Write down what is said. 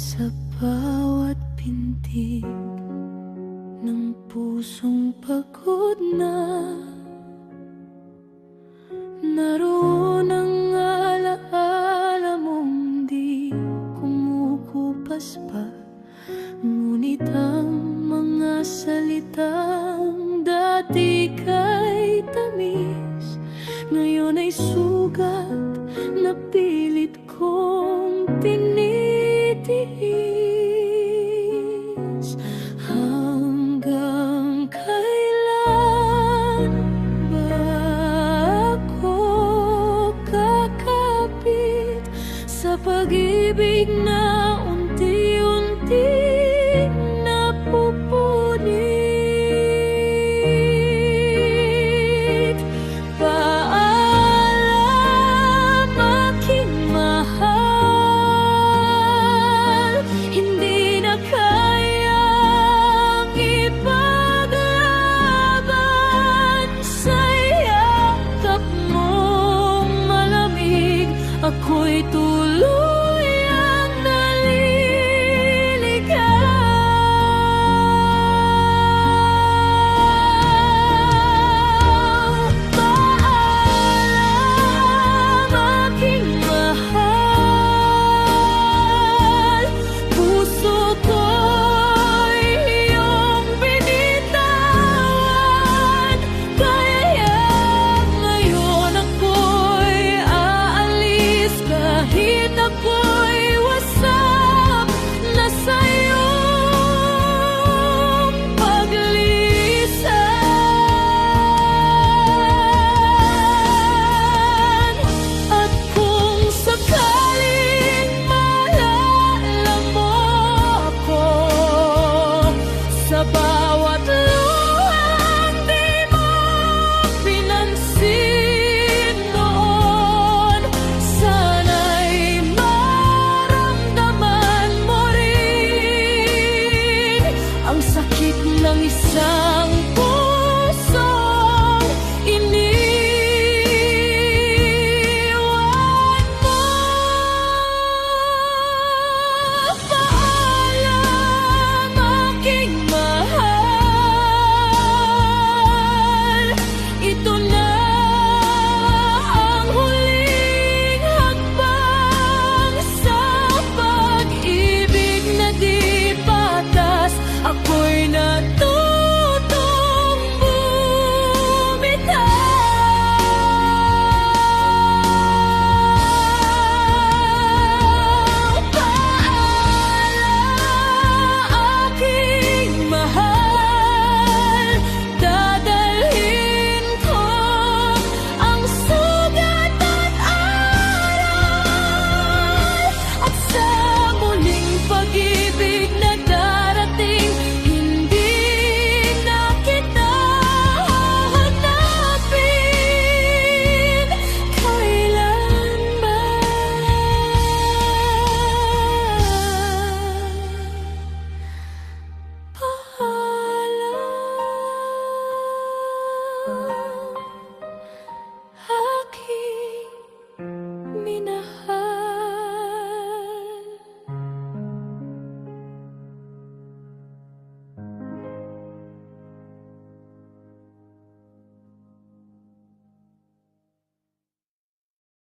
Sa bawat pintig ng pusong pagod na, naroon ang alaala mong di kumukupas pa. Ngunit ang mga salitang dati kay tamis, ngayon ay sugat na pilit kong tinitiis. Hanggang kailan ba ako kakapit sa pag-ibig na unti-unti napupunit? Paalam, aking mahal, hindi na kayang ipaglaban. Sa yakap mong malamig, ako'y tuluyang naliligaw. Paalam, aking mahal, puso ko'y iyong binitawan. Kaya ngayon ako'y aalis, kahit ako'y wasak na sa iyong paglisan. At kung sakaling maalala mo ako, sa bawat luhang di mo pinansin noon, sana'y maramdaman mo rin ang sakit ng isang pusong iniwan mo. Paalam, aking mahal, ito na ang huling hakbang sa pag-ibig na di patas. Ako'y